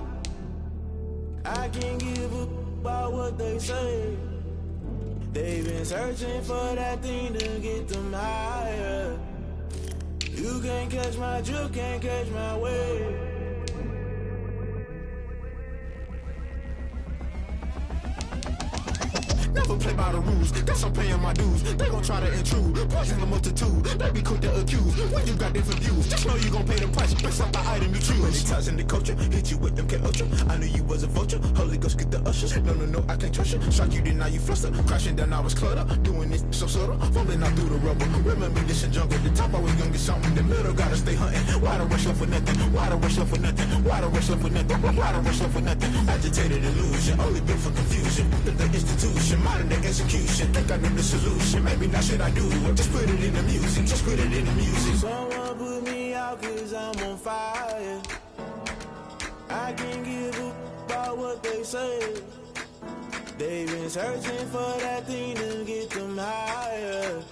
I can't give up about what they say. They've been searching for that thing to get them higher. You can't catch my drift, can't catch my wave. Never play by the rules, guess I'm paying my dues. They gon' try to intrude, poison the multitude. They be quick to accuse, when you got different views. Just know you gon' pay the price, based on the item you choose. Many times in the culture, hit you with them K-Ultra. I knew you was a vulture, Holy Ghost get the ushers. No, I can't trust you. Shock you, then now you fluster. Crashing down, I was cluttered. Doing this so subtle, falling out through the rubble. Remember this in jungle, the top always gonna get something. The middle gotta stay hunting. Why the rush left for nothing? Why the rush left for nothing? Why the rush left for nothing? Why the rush left for nothing? Agitated illusion, only built for confusion. The institution, modern day execution. Think I know the solution, maybe not should I do it. Just put it in the music, just put it in the music. Someone put me out cause I'm on fire. I can't give up about what they say. They've been searching for that thing to get them higher.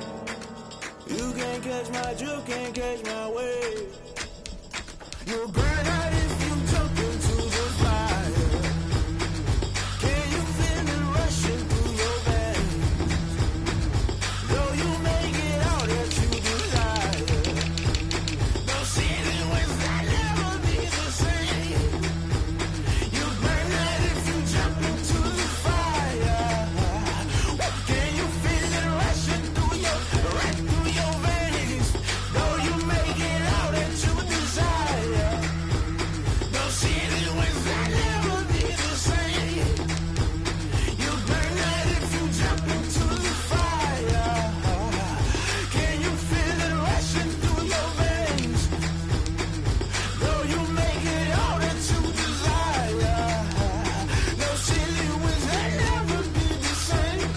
You can't catch my drift, can't catch my wave. You'll burn out if you jump into the fire. Can you feel it rushing through your veins? Though you make it out that you desire. No city was that never be the same. You burn out if you jump into the fire. Can you feel it rushing through your veins? Though you make it out that you desire. No city was that never be the same. You burn out if you jump into the fire. Can you feel it rushing through your veins? Though you make it all that you desire. No city was that never be the same.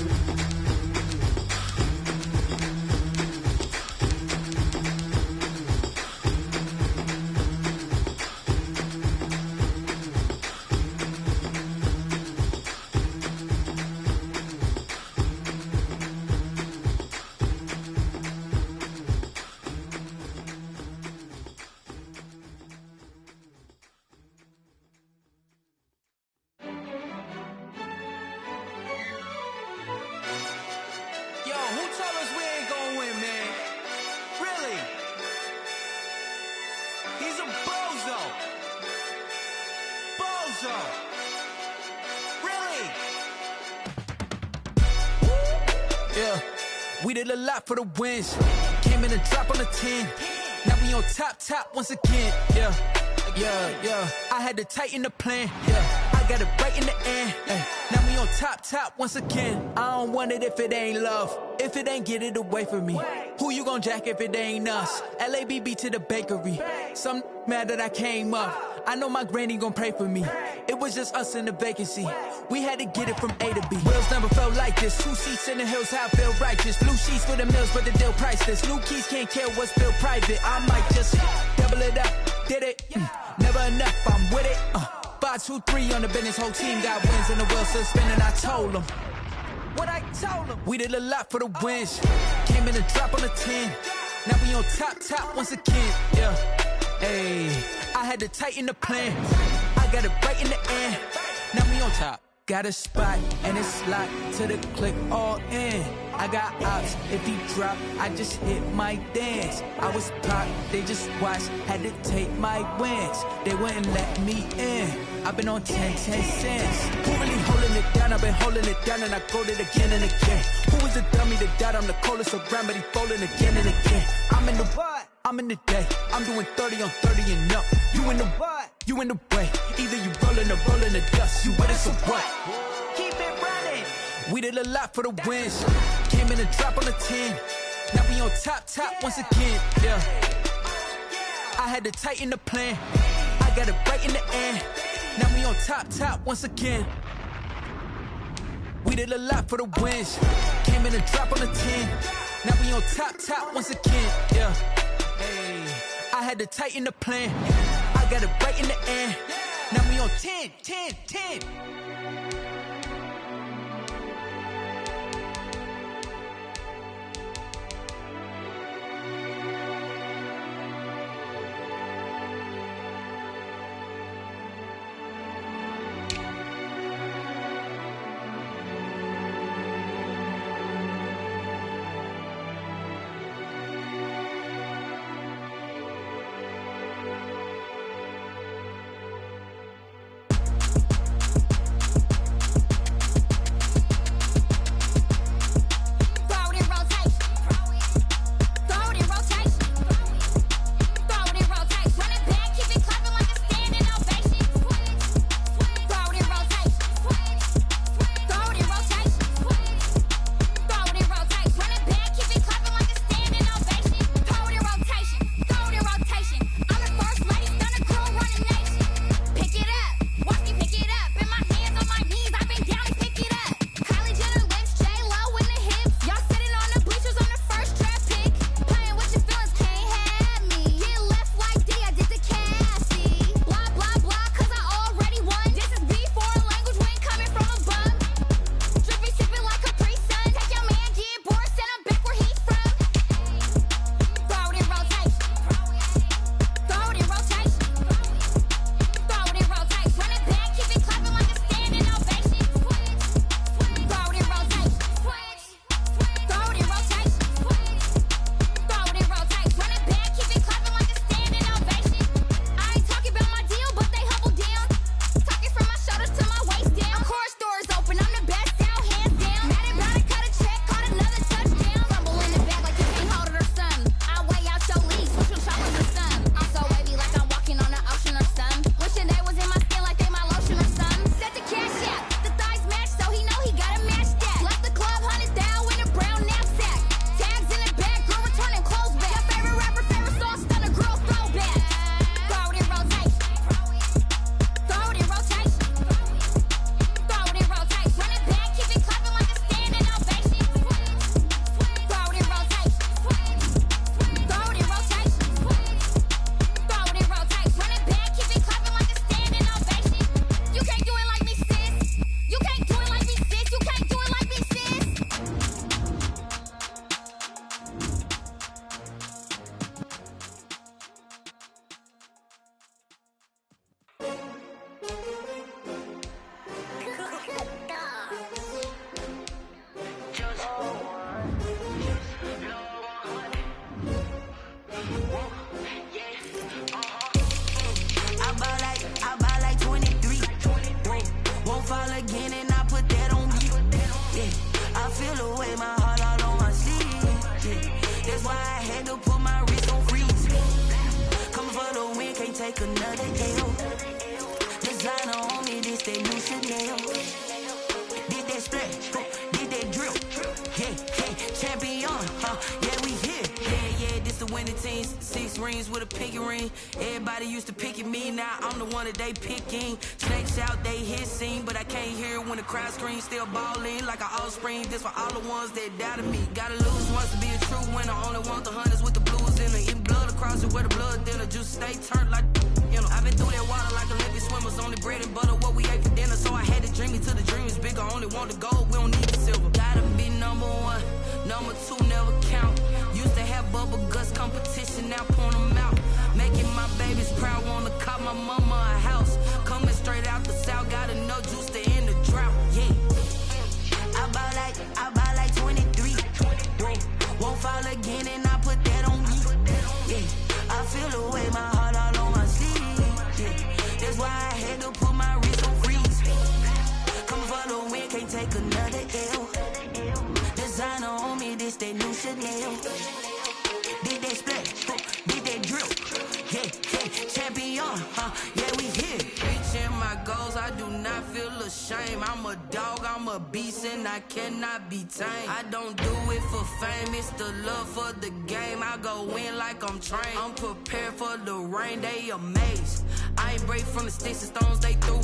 Yo, who told us we ain't gonna win, man? Really? He's a bozo. Bozo. Really? Yeah, we did a lot for the wins. Came in a drop on the 10. Now we on top once again. Yeah. I had to tighten the plan. Yeah, I got it right in the end. Now we on top once again. I don't want it if it ain't love. If it ain't, get it away from me. Who you gon' jack if it ain't us? LABB to the bakery. Some mad that I came up. I know my granny gon' pray for me. It was just us in the vacancy. We had to get it from A to B. Wheels never felt like this. 2 seats in the hills, how I feel righteous. Blue sheets for the mills, but the deal priceless. New keys can't care what's still private. I might just double it up. Did it? Never enough, I'm with it. 5, 2, 3 on the business. Whole team got wins and the wheels still spinning. I told them what I told them. We did a lot for the wins. Came in a drop on the 10. Now we on top once again. Yeah. Hey, I had to tighten the plan. I got it right in the end. Now we on top. Got a spot and it's locked to the click all in. I got ops, if he drop, I just hit my dance. I was popped, they just watched, had to take my wins. They wouldn't let me in. I've been on 10 cents. Who really holding it down? I've been holding it down and I go it again and again. Who is the dummy that doubt I'm the coldest around, but he folding again and again. I'm in the what? I'm in the day, I'm doing 30 on 30 and up. You in the what? You in the way. Either you rollin' or rollin' the dust. You with it, so what? Keep it running. We did a lot for the wins. Came in and drop on the 10. Now we on top once again, yeah. I had to tighten the plan. I got it right in the end. Now we on top once again. We did a lot for the wins. Came in and drop on the 10. Now we on top once again, yeah. Hey, I had to tighten the plan. I got it right in the end. Now we on 10. take another L. Designer on me, this that new Chanel. Did that splash, did that drill. Yeah, champion, yeah, we here. Yeah, this the winning team. 6 rings with a pinky ring. Everybody used to pick at me, now I'm the one that they picking. Snakes out, they hit scene, but I can't hear it when the crowd screams. Still ballin' like an offspring. This for all the ones that doubted me. Gotta lose once to be a true winner. Only want the hunters with the blues in it. Eating blood across it where the blood dinner. Juice stay turned like, you know. I've been through that water like Olympic swimmers. Only bread and butter, what we ate for dinner. So I had to dream me till the dream is bigger. Only want the gold, we don't need the silver. Gotta be number 1, number 2 never count. Used to have bubble guts competition, now point them out. Making my babies proud, wanna cop my mama a house. Coming straight out the south, gotta know juice to end the drought, yeah. I buy like 23. Won't fall again and I put that on me, yeah. I feel the way, my heart all on my sleeve, yeah. That's why I had to put my wrist on freeze. Coming for the win, can't take another L. Designer on me, this that new Chanel. Did that splash, did that drip. Yeah, champion, yeah, we here. Reaching my goals, I do not feel ashamed. I'm a dog, I'm a beast, and I cannot be tamed. I don't do it for fame, it's the love for the game. I go in like I'm trained. I'm prepared for the rain, they amazed. I ain't break from the sticks and stones they threw.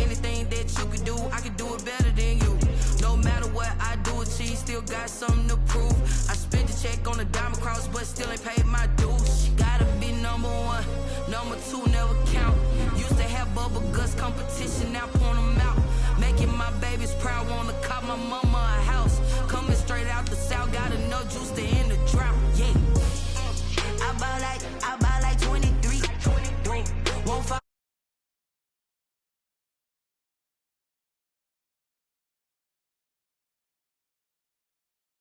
Anything that you can do, I can do it better than you. No matter what I do, achieve, still got something to prove. I spent a check on a diamond cross, but still ain't paid my dues. Gotta be number one, number two, never